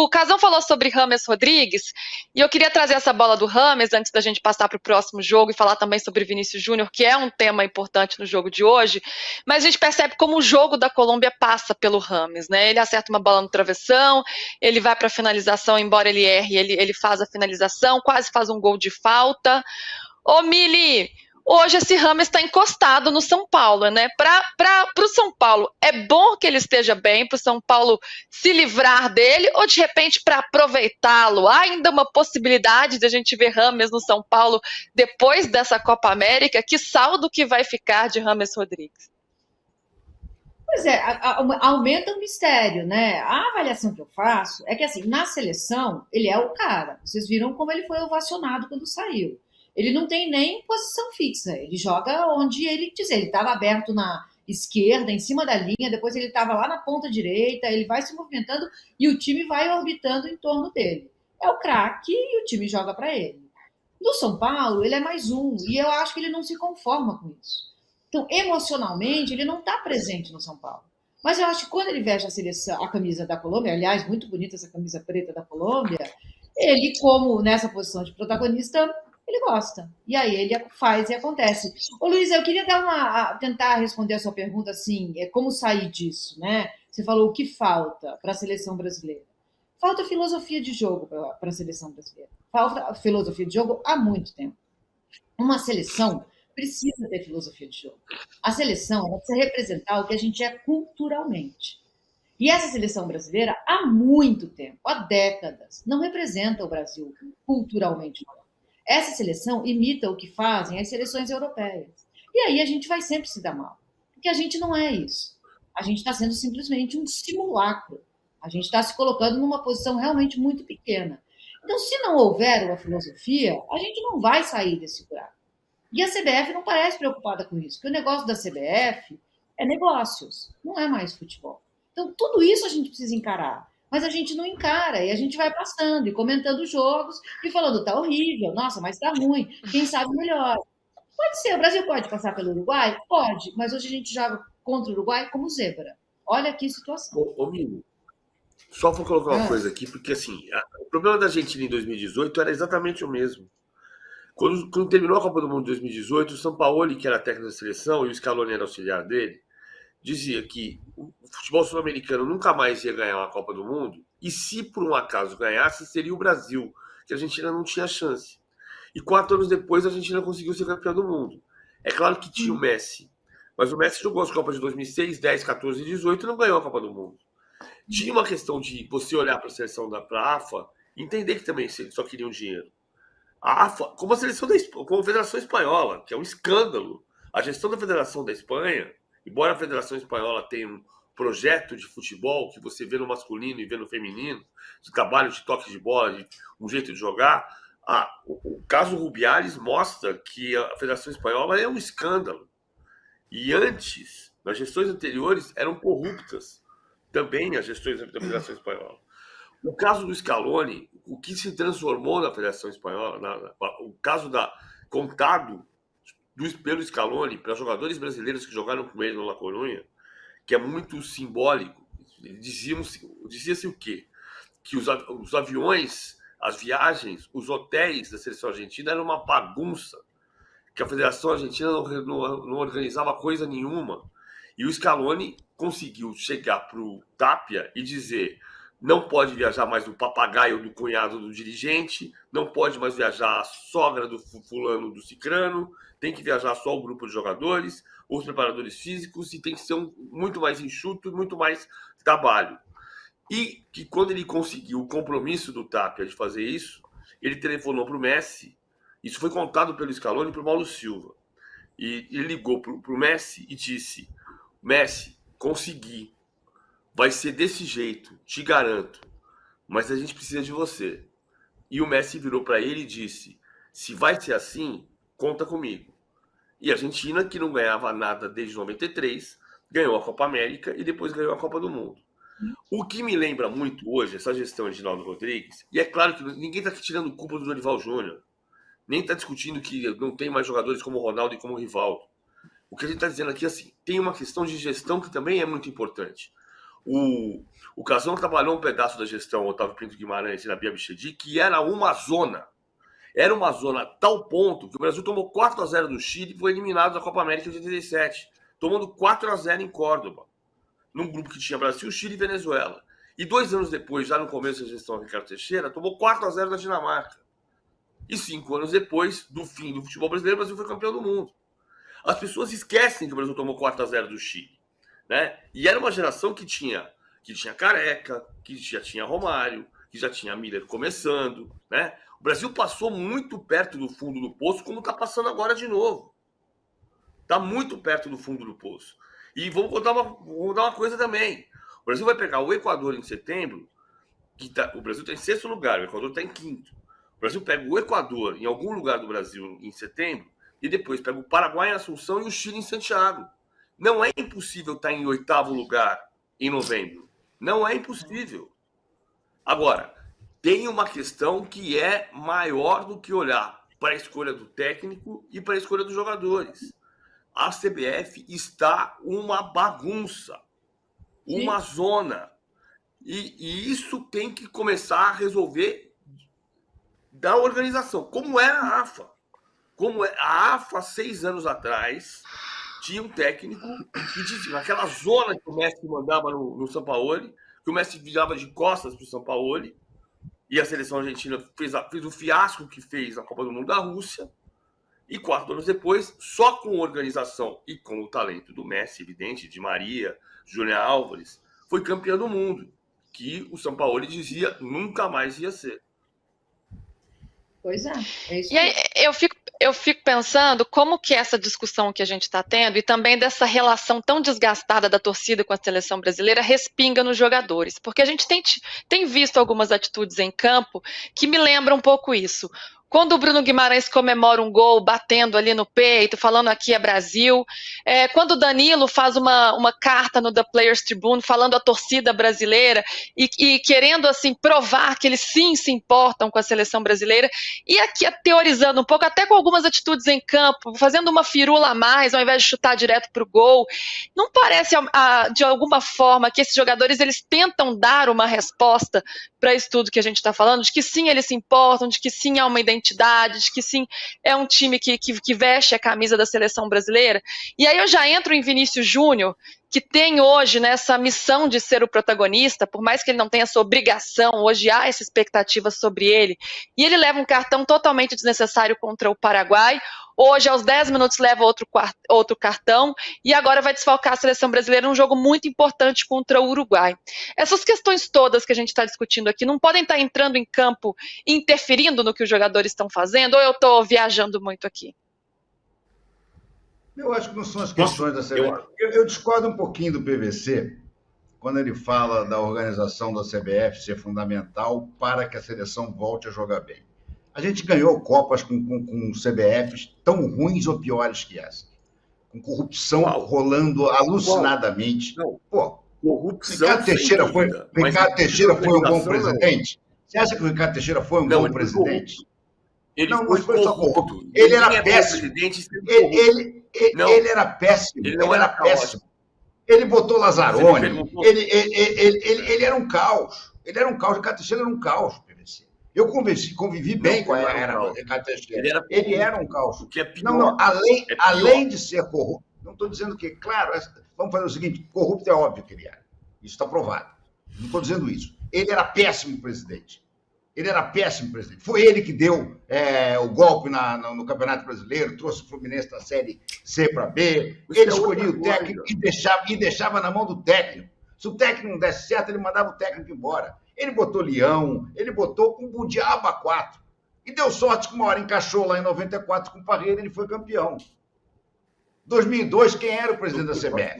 O Casão falou sobre James Rodrigues, e eu queria trazer essa bola do James antes da gente passar para o próximo jogo e falar também sobre Vinícius Júnior, que é um tema importante no jogo de hoje, mas a gente percebe como o jogo da Colômbia passa pelo James, né? Ele acerta uma bola no travessão, ele vai para a finalização, embora ele erre, ele faz a finalização, quase faz um gol de falta. Ô, Mili, hoje esse James está encostado no São Paulo, né? Para o São Paulo, é bom que ele esteja bem, para o São Paulo se livrar dele, ou de repente para aproveitá-lo? Há ainda uma possibilidade de a gente ver James no São Paulo depois dessa Copa América? Que saldo que vai ficar de James Rodrigues? Pois é, aumenta o mistério, né? A avaliação que eu faço é que, assim, na seleção, ele é o cara. Vocês viram como ele foi ovacionado quando saiu. Ele não tem nem posição fixa, ele joga onde ele quiser. Ele estava aberto na esquerda, em cima da linha, depois ele estava lá na ponta direita, ele vai se movimentando e o time vai orbitando em torno dele. É o craque e o time joga para ele. No São Paulo, ele é mais um, e eu acho que ele não se conforma com isso. Então, emocionalmente, ele não está presente no São Paulo. Mas eu acho que quando ele veste a seleção, a camisa da Colômbia, aliás, muito bonita essa camisa preta da Colômbia, ele, como nessa posição de protagonista, ele gosta. E aí ele faz e acontece. Ô, Luiz, eu queria tentar responder a sua pergunta assim, como sair disso, né? Você falou o que falta para a seleção brasileira. Falta filosofia de jogo para a seleção brasileira. Falta filosofia de jogo há muito tempo. Uma seleção precisa ter filosofia de jogo. A seleção ela precisa representar o que a gente é culturalmente. E essa seleção brasileira, há muito tempo, há décadas, não representa o Brasil culturalmente. Essa seleção imita o que fazem as seleções europeias. E aí a gente vai sempre se dar mal. Porque a gente não é isso. A gente está sendo simplesmente um simulacro. A gente está se colocando numa posição realmente muito pequena. Então, se não houver uma filosofia, a gente não vai sair desse buraco. E a CBF não parece preocupada com isso, porque o negócio da CBF é negócios, não é mais futebol. Então, tudo isso a gente precisa encarar. Mas a gente não encara, e a gente vai passando e comentando os jogos e falando, tá horrível, nossa, mas tá ruim, quem sabe melhor. Pode ser, o Brasil pode passar pelo Uruguai? Pode, mas hoje a gente joga contra o Uruguai como zebra. Olha que situação. Mino, só vou colocar uma Ah, coisa aqui, porque assim, o problema da Argentina em 2018 era exatamente o mesmo. Quando terminou a Copa do Mundo de 2018, o Sampaoli, que era técnico da seleção, e o Scaloni era auxiliar dele, dizia que o futebol sul-americano nunca mais ia ganhar uma Copa do Mundo, e se por um acaso ganhasse, seria o Brasil, que a Argentina não tinha chance. E 4 anos depois, a Argentina conseguiu ser campeã do mundo. É claro que tinha o Messi, mas o Messi jogou as Copas de 2006, 10, 14 e 18 e não ganhou a Copa do Mundo. Tinha uma questão de você olhar para a seleção da AFA e entender que também eles só queriam dinheiro. A AFA, como a seleção como a Federação Espanhola, que é um escândalo. A gestão da Federação da Espanha, embora a Federação Espanhola tenha um projeto de futebol que você vê no masculino e vê no feminino, de trabalho de toque de bola, de um jeito de jogar, o caso Rubiales mostra que a Federação Espanhola é um escândalo. E antes, nas gestões anteriores, eram corruptas também as gestões da Federação Espanhola. O caso do Scaloni, o que se transformou na Federação Espanhola, o caso contado pelo Scaloni para jogadores brasileiros que jogaram com ele no La Coruña, que é muito simbólico. Dizia-se o quê? Que os aviões, as viagens, os hotéis da seleção argentina eram uma bagunça, que a Federação Argentina não organizava coisa nenhuma. E o Scaloni conseguiu chegar para o Tapia e dizer: não pode viajar mais o papagaio do cunhado do dirigente, não pode mais viajar a sogra do fulano do cicrano, tem que viajar só o grupo de jogadores, os preparadores físicos, e tem que ser muito mais enxuto, muito mais trabalho. E que quando ele conseguiu o compromisso do Tapia de fazer isso, ele telefonou para o Messi. Isso foi contado pelo Scaloni para o Paulo Silva. E ele ligou para o Messi e disse: Messi, consegui. Vai ser desse jeito, te garanto. Mas a gente precisa de você. E o Messi virou para ele e disse: se vai ser assim, conta comigo. E a Argentina, que não ganhava nada desde 93, ganhou a Copa América e depois ganhou a Copa do Mundo. O que me lembra muito hoje, essa gestão de Ginaldo Rodrigues, e é claro que ninguém está tirando culpa do Dorival Júnior, nem está discutindo que não tem mais jogadores como o Ronaldo e como o Rivaldo. O que a gente está dizendo aqui é assim, tem uma questão de gestão que também é muito importante. O Casão trabalhou um pedaço da gestão Otávio Pinto Guimarães e na Bia Bichedi, que era uma zona. Era uma zona a tal ponto que o Brasil tomou 4-0 do Chile e foi eliminado da Copa América de 87, tomando 4-0 em Córdoba, num grupo que tinha Brasil, Chile e Venezuela. E 2 anos depois, já no começo da gestão Ricardo Teixeira, tomou 4-0 da Dinamarca. E 5 anos depois do fim do futebol brasileiro, o Brasil foi campeão do mundo. As pessoas esquecem que o Brasil tomou 4-0 do Chile, né? E era uma geração que tinha Careca, que já tinha Romário, que já tinha Miller começando, né? O Brasil passou muito perto do fundo do poço, como está passando agora de novo. Está muito perto do fundo do poço. E vamos contar uma coisa também. O Brasil vai pegar o Equador em setembro, o Brasil está em 6º lugar, o Equador está em 5º. O Brasil pega o Equador em algum lugar do Brasil em setembro, e depois pega o Paraguai em Assunção e o Chile em Santiago. Não é impossível estar em 8º lugar em novembro. Não é impossível. Agora, tem uma questão que é maior do que olhar para a escolha do técnico e para a escolha dos jogadores. A CBF está uma bagunça, uma zona. E isso tem que começar a resolver da organização, como era a AFA. A AFA, 6 anos atrás, tinha um técnico que dizia, naquela zona que o Messi mandava no Sampaoli, que o Messi virava de costas para o Sampaoli, e a seleção argentina fez o fiasco que fez na Copa do Mundo da Rússia, e 4 anos depois, só com organização e com o talento do Messi, evidente, de Maria, Julián Álvares, foi campeão do mundo, que o Sampaoli dizia nunca mais ia ser. Pois é. É isso. E aí, eu fico pensando como que essa discussão que a gente está tendo e também dessa relação tão desgastada da torcida com a seleção brasileira respinga nos jogadores, porque a gente tem visto algumas atitudes em campo que me lembram um pouco isso. Quando o Bruno Guimarães comemora um gol batendo ali no peito, falando aqui é Brasil. Quando o Danilo faz uma carta no The Players Tribune falando a torcida brasileira e querendo assim provar que eles sim se importam com a seleção brasileira. E aqui teorizando um pouco, até com algumas atitudes em campo, fazendo uma firula a mais ao invés de chutar direto para o gol. Não parece de alguma forma que esses jogadores eles tentam dar uma resposta para isso tudo que a gente está falando, de que sim eles se importam, de que sim há uma identidade, de que sim é um time que veste a camisa da seleção brasileira. E aí eu já entro em Vinícius Júnior, que tem hoje essa missão de ser o protagonista, por mais que ele não tenha essa obrigação, hoje há essa expectativa sobre ele, e ele leva um cartão totalmente desnecessário contra o Paraguai, hoje aos 10 minutos leva outro cartão, e agora vai desfalcar a seleção brasileira num jogo muito importante contra o Uruguai. Essas questões todas que a gente está discutindo aqui não podem estar entrando em campo e interferindo no que os jogadores estão fazendo, ou eu estou viajando muito aqui? Eu acho que não são as questões da CBF. Eu discordo um pouquinho do PVC quando ele fala da organização da CBF ser fundamental para que a seleção volte a jogar bem. A gente ganhou Copas com CBFs tão ruins ou piores que essa. Com corrupção rolando alucinadamente. Pô, Ricardo Teixeira foi um bom presidente? Você acha que o Ricardo Teixeira foi um bom presidente? Ele foi só corrupto. Ele era péssimo. Ele era péssimo. Ele era péssimo. Ele botou Lazzaroni. Ele era um caos. Ele era um caos. O Ricardo Teixeira era um caos, PVC. Eu convivi bem com a era do Ricardo Teixeira. Ele era um caos. O que é pior. Além de ser corrupto, não estou dizendo que, claro, vamos fazer o seguinte: corrupto é óbvio que ele era. Isso está provado. Não estou dizendo isso. Ele era péssimo presidente. Ele era péssimo presidente. Foi ele que deu o golpe no Campeonato Brasileiro, trouxe o Fluminense da Série C para B. Ele escolhia o técnico e deixava na mão do técnico. Se o técnico não desse certo, ele mandava o técnico embora. Ele botou Leão, ele botou um diabo a 4. E deu sorte que uma hora encaixou lá em 94 com o Parreira e ele foi campeão. 2002, quem era o presidente da CBF?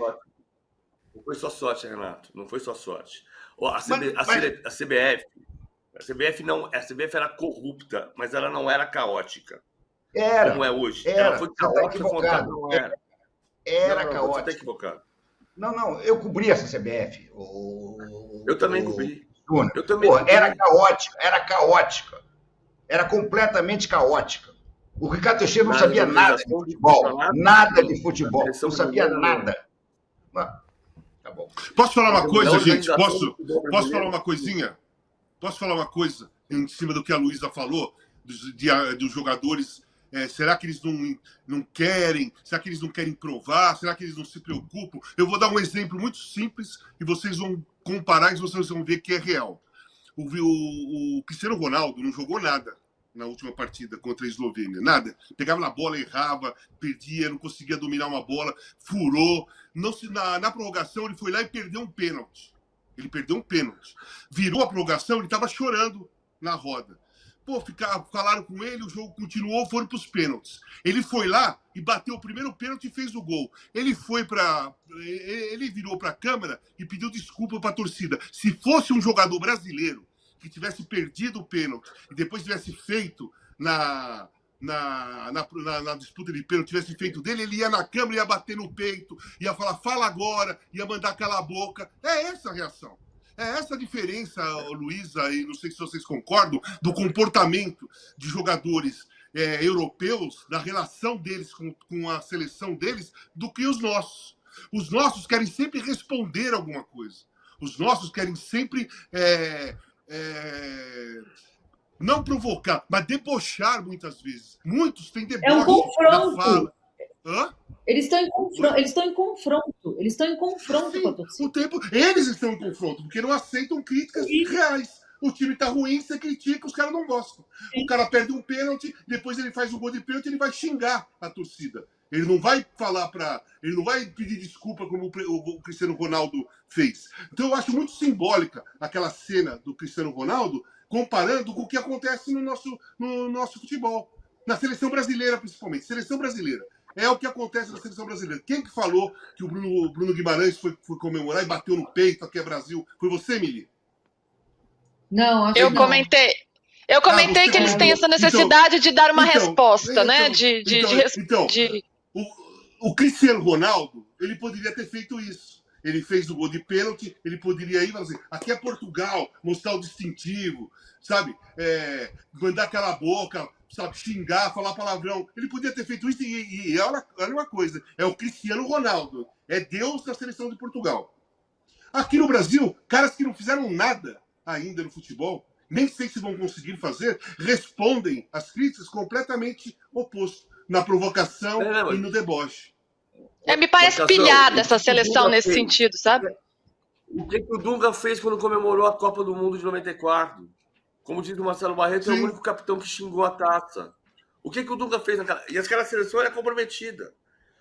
Não foi só sorte, Renato. Não foi só sorte. A CBF era corrupta, mas ela não era caótica. Era. Como é hoje. Ela foi caótica, não era. Era caótica. Você está equivocado. Não, eu cobri essa CBF. Eu também cobri. Era caótica. Era completamente caótica. O Ricardo Teixeira não sabia nada de futebol. Nada de futebol. Não sabia nada. Tá bom. Posso falar uma coisa, Não, gente? organização do futebol Posso brasileiro. falar uma coisinha? Posso falar uma coisa em cima do que a Luísa falou, dos jogadores? Será que eles não querem? Será que eles não querem provar? Será que eles não se preocupam? Eu vou dar um exemplo muito simples e vocês vão comparar e vocês vão ver que é real. O Cristiano Ronaldo não jogou nada na última partida contra a Eslovênia. Nada. Pegava na bola, errava, perdia, não conseguia dominar uma bola, furou. Na prorrogação, ele foi lá e perdeu um pênalti. Ele perdeu um pênalti. Virou a prorrogação, ele estava chorando na roda. Pô, falaram com ele, o jogo continuou, foram para os pênaltis. Ele foi lá e bateu o primeiro pênalti e fez o gol. Ele virou para a câmera e pediu desculpa para a torcida. Se fosse um jogador brasileiro que tivesse perdido o pênalti e depois tivesse feito na disputa de pênalti, tivesse feito dele, ele ia na câmera, ia bater no peito, ia falar, fala agora, ia mandar calar a boca. É essa a reação. É essa a diferença, Luísa, e não sei se vocês concordam, do comportamento de jogadores europeus, da relação deles com a seleção deles, do que os nossos. Os nossos querem sempre responder alguma coisa. Os nossos querem sempre não provocar, mas debochar muitas vezes. Muitos têm deboche É um confronto. na fala. Hã? Eles estão em confronto. Eles estão em confronto Sim, com a torcida. eles estão em confronto, porque não aceitam críticas reais. O time tá ruim, você critica, os caras não gostam. O cara perde um pênalti, depois ele faz um gol de pênalti, ele vai xingar a torcida. Ele não vai ele não vai pedir desculpa como o Cristiano Ronaldo fez. Então eu acho muito simbólica aquela cena do Cristiano Ronaldo, comparando com o que acontece no nosso futebol. Na seleção brasileira, principalmente. Seleção brasileira. É o que acontece na seleção brasileira. Quem que falou que o Bruno Guimarães foi comemorar e bateu no peito, aqui é Brasil? Foi você, Mili? Não, acho Eu que não. comentei. Eu comentei você que eles têm comentou. essa necessidade de dar uma resposta, né? Então, o Cristiano Ronaldo, ele poderia ter feito isso. Ele fez o gol de pênalti, ele poderia ir e falar assim, aqui é Portugal, mostrar o distintivo, sabe? Mandar aquela boca, sabe? Xingar, falar palavrão. Ele podia ter feito isso e olha uma coisa, é o Cristiano Ronaldo, é Deus da seleção de Portugal. Aqui no Brasil, caras que não fizeram nada ainda no futebol, nem sei se vão conseguir fazer, respondem às críticas completamente oposto, na provocação e no deboche. Me parece pilhada essa seleção nesse sentido, sabe? O que o Dunga fez quando comemorou a Copa do Mundo de 94? Como diz o Marcelo Barreto, Sim. É o único capitão que xingou a taça. O que o Dunga fez naquela... E aquela seleção era comprometida.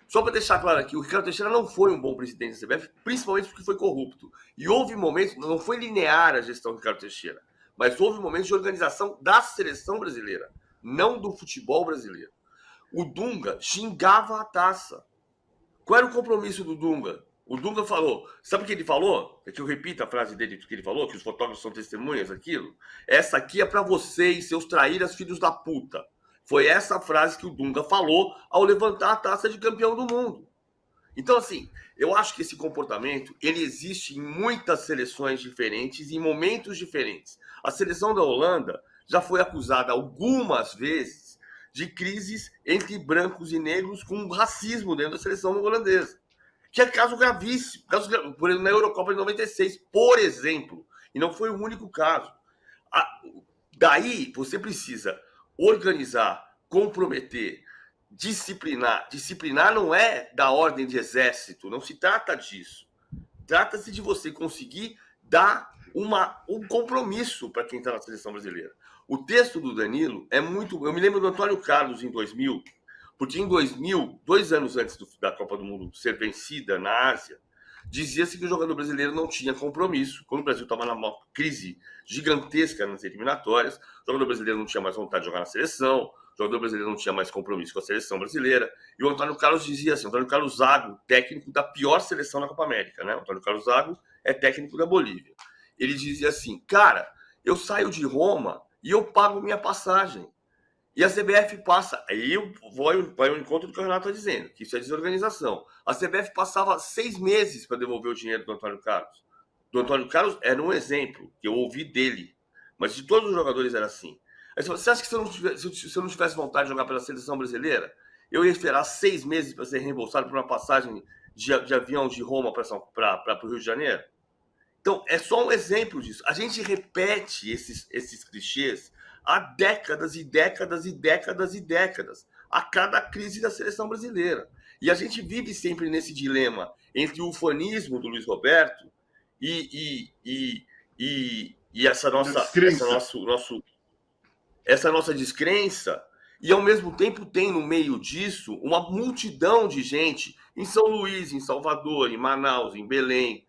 Só para deixar claro aqui, o Ricardo Teixeira não foi um bom presidente da CBF, principalmente porque foi corrupto. E houve momentos, não foi linear a gestão do Ricardo Teixeira, mas houve momentos de organização da seleção brasileira, não do futebol brasileiro. O Dunga xingava a taça. Qual era o compromisso do Dunga? O Dunga falou, sabe o que ele falou? É que eu repito a frase dele que ele falou, que os fotógrafos são testemunhas daquilo. Essa aqui é para vocês, seus traíras filhos da puta. Foi essa frase que o Dunga falou ao levantar a taça de campeão do mundo. Então, assim, eu acho que esse comportamento, ele existe em muitas seleções diferentes, em momentos diferentes. A seleção da Holanda já foi acusada algumas vezes de crises entre brancos e negros com racismo dentro da seleção holandesa. Que é caso gravíssimo. Por exemplo, na Eurocopa de 96, por exemplo. E não foi o único caso. Daí, você precisa organizar, comprometer, disciplinar. Disciplinar não é da ordem de exército, não se trata disso. Trata-se de você conseguir dar um compromisso para quem está na seleção brasileira. O texto do Danilo é muito... Eu me lembro do Antônio Carlos em 2000, porque em 2000, 2 anos antes da Copa do Mundo ser vencida na Ásia, dizia-se que o jogador brasileiro não tinha compromisso. Quando o Brasil estava numa crise gigantesca nas eliminatórias, o jogador brasileiro não tinha mais vontade de jogar na seleção, o jogador brasileiro não tinha mais compromisso com a seleção brasileira. E o Antônio Carlos dizia assim, o Antônio Carlos Zago, técnico da pior seleção na Copa América, né? O Antônio Carlos Zago é técnico da Bolívia. Ele dizia assim, cara, eu saio de Roma e eu pago minha passagem. E a CBF passa... Aí eu vou ao encontro do que o Renato está dizendo, que isso é desorganização. A CBF passava 6 meses para devolver o dinheiro do Antônio Carlos. Do Antônio Carlos era um exemplo, que eu ouvi dele. Mas de todos os jogadores era assim. Aí você acha que se eu não tivesse vontade de jogar pela seleção brasileira, eu ia esperar 6 meses para ser reembolsado por uma passagem de avião de Roma para o Rio de Janeiro? Então, é só um exemplo disso. A gente repete esses clichês há décadas e décadas e décadas e décadas, a cada crise da seleção brasileira. E a gente vive sempre nesse dilema entre o ufanismo do Luiz Roberto e essa nossa descrença, e ao mesmo tempo tem no meio disso uma multidão de gente em São Luís, em Salvador, em Manaus, em Belém,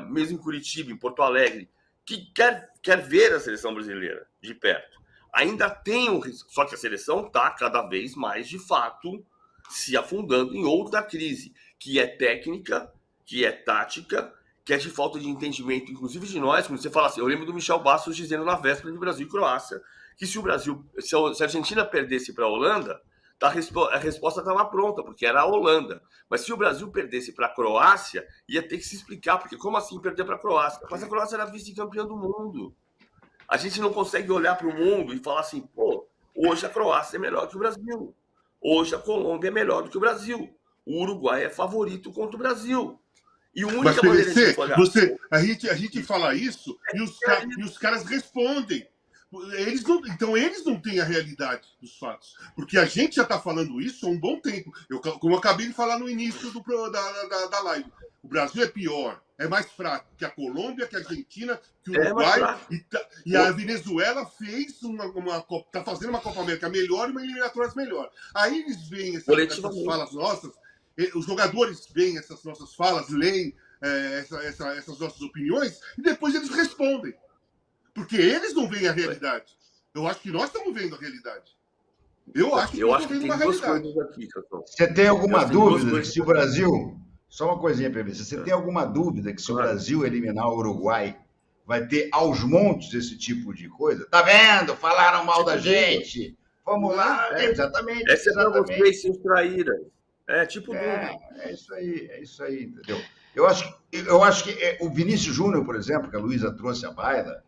mesmo em Curitiba, em Porto Alegre, que quer ver a seleção brasileira de perto. Ainda tem um risco, só que a seleção está cada vez mais, de fato, se afundando em outra crise, que é técnica, que é tática, que é de falta de entendimento, inclusive de nós. Quando você fala assim, eu lembro do Michel Bastos dizendo na véspera de Brasil e Croácia que se a Argentina perdesse para a Holanda, a resposta estava pronta, porque era a Holanda. Mas se o Brasil perdesse para a Croácia, ia ter que se explicar, porque como assim perder para a Croácia? Mas a Croácia era vice-campeã do mundo. A gente não consegue olhar para o mundo e falar assim, pô, hoje a Croácia é melhor que o Brasil. Hoje a Colômbia é melhor do que o Brasil. O Uruguai é favorito contra o Brasil. E a única maneira de olhar... a gente fala isso e os caras respondem. Então eles não têm a realidade dos fatos. Porque a gente já está falando isso há um bom tempo. Como eu acabei de falar no início da live. O Brasil é pior, é mais fraco que a Colômbia, que a Argentina, que o Uruguai. E a Venezuela está fazendo uma Copa América melhor e uma eliminatória melhor. Aí eles veem essas falas nossas, os jogadores veem essas nossas falas, leem essas nossas opiniões e depois eles respondem. Porque eles não veem a realidade. Eu acho que nós estamos vendo a realidade. Eu acho que tem duas coisas aqui, Cacau. Você tem alguma dúvida que se o Brasil... Só uma coisinha para ver. Você tem alguma dúvida que se o Brasil eliminar o Uruguai, vai ter aos montes esse tipo de coisa? Tá vendo? Falaram mal da gente. Vamos lá. Exatamente. Essa é para vocês se extraírem. Tipo é isso aí, entendeu? Eu acho que o Vinícius Júnior, por exemplo, que a Luísa trouxe à baila,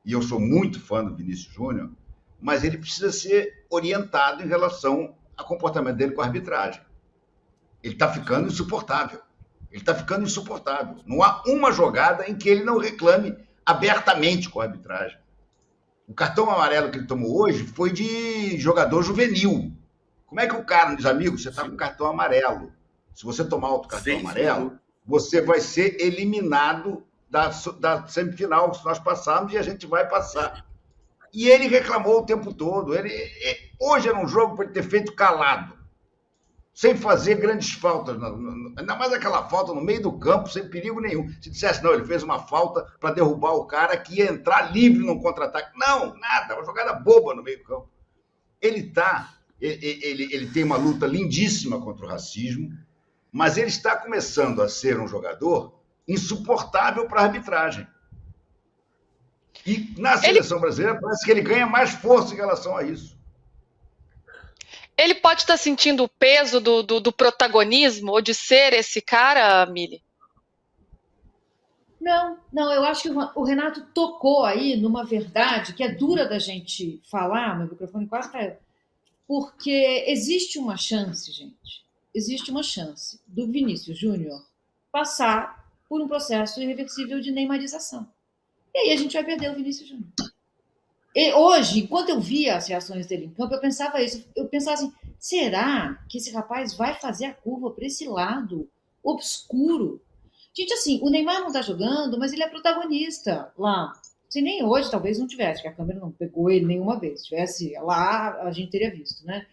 e eu sou muito fã do Vinícius Júnior, mas ele precisa ser orientado em relação ao comportamento dele com a arbitragem. Ele está ficando insuportável. Não há uma jogada em que ele não reclame abertamente com a arbitragem. O cartão amarelo que ele tomou hoje foi de jogador juvenil. Como é que o cara diz, amigo, você está com cartão amarelo. Se você tomar outro cartão amarelo, você vai ser eliminado da semifinal, que nós passamos, e a gente vai passar. E ele reclamou o tempo todo. Hoje era um jogo para ele ter feito calado, sem fazer grandes faltas, ainda mais aquela falta no meio do campo, sem perigo nenhum. Se dissesse, não, ele fez uma falta para derrubar o cara que ia entrar livre num contra-ataque. Não, nada, uma jogada boba no meio do campo. Ele tem uma luta lindíssima contra o racismo, mas ele está começando a ser um jogador insuportável para a arbitragem. E na seleção brasileira parece que ele ganha mais força em relação a isso. Ele pode estar sentindo o peso do protagonismo ou de ser esse cara, Mili? Não, eu acho que o Renato tocou aí numa verdade que é dura da gente falar, meu microfone quase caiu, porque existe uma chance, gente, do Vinícius Júnior passar por um processo irreversível de neymarização. E aí a gente vai perder o Vinícius Júnior. E hoje, enquanto eu via as reações dele em campo, eu pensava isso. Eu pensava assim, será que esse rapaz vai fazer a curva para esse lado obscuro? Gente, assim, o Neymar não está jogando, mas ele é protagonista lá. Se nem hoje, talvez não tivesse, porque a câmera não pegou ele nenhuma vez. Se tivesse lá, a gente teria visto, né?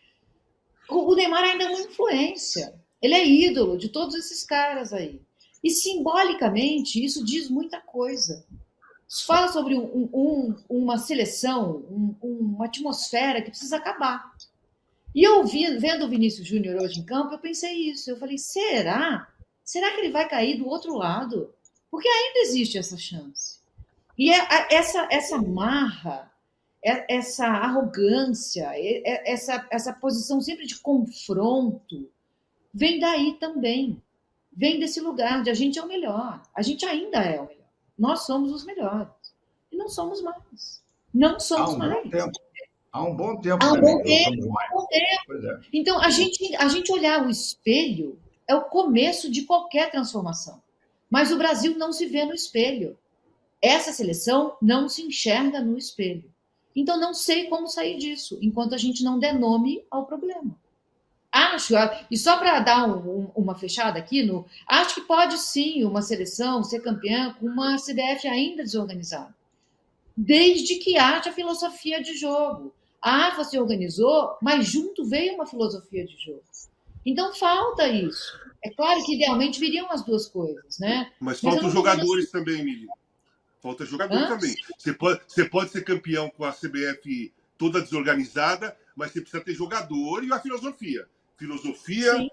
O Neymar ainda é uma influência. Ele é ídolo de todos esses caras aí. E simbolicamente, isso diz muita coisa. Isso fala sobre uma seleção, uma atmosfera que precisa acabar. E eu vendo o Vinícius Júnior hoje em campo, eu pensei isso. Eu falei, será? Será que ele vai cair do outro lado? Porque ainda existe essa chance. E essa marra, essa arrogância, essa posição sempre de confronto, vem daí também. Vem desse lugar de a gente é o melhor. A gente ainda é o melhor. Nós somos os melhores. E não somos mais. Não somos mais. Há um bom tempo. Há um bom tempo. Então, a gente olhar o espelho, é o começo de qualquer transformação. Mas o Brasil não se vê no espelho. Essa seleção não se enxerga no espelho. Então, não sei como sair disso, enquanto a gente não der nome ao problema. Acho, e só para dar uma fechada aqui, acho que pode sim uma seleção ser campeã com uma CBF ainda desorganizada, desde que haja filosofia de jogo. A AFA se organizou, mas junto veio uma filosofia de jogo. Então falta isso. É claro que idealmente viriam as duas coisas, né? Mas faltam jogadores também, Mili. Falta jogador também. Você pode ser campeão com a CBF toda desorganizada, mas você precisa ter jogador e a filosofia. Filosofia Sim.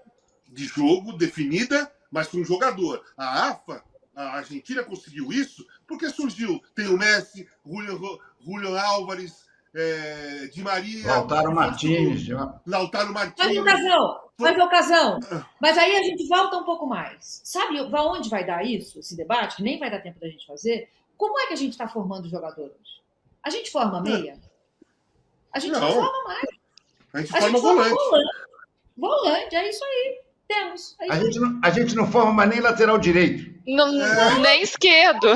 de jogo definida, mas com jogador. A AFA, a Argentina conseguiu isso porque surgiu. Tem o Messi, Julián Álvares, Di Maria... Lautaro Martínez. Mas ocasião. Mas aí a gente volta um pouco mais. Sabe aonde vai dar isso, esse debate, que nem vai dar tempo da gente fazer? Como é que a gente está formando jogadores? A gente forma meia? A gente não forma mais. A gente forma volante. Volante, é isso aí. Temos. A gente não forma mais nem lateral direito. Nem esquerdo.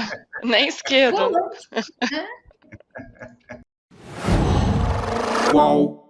Nem esquerdo. Volante. Qual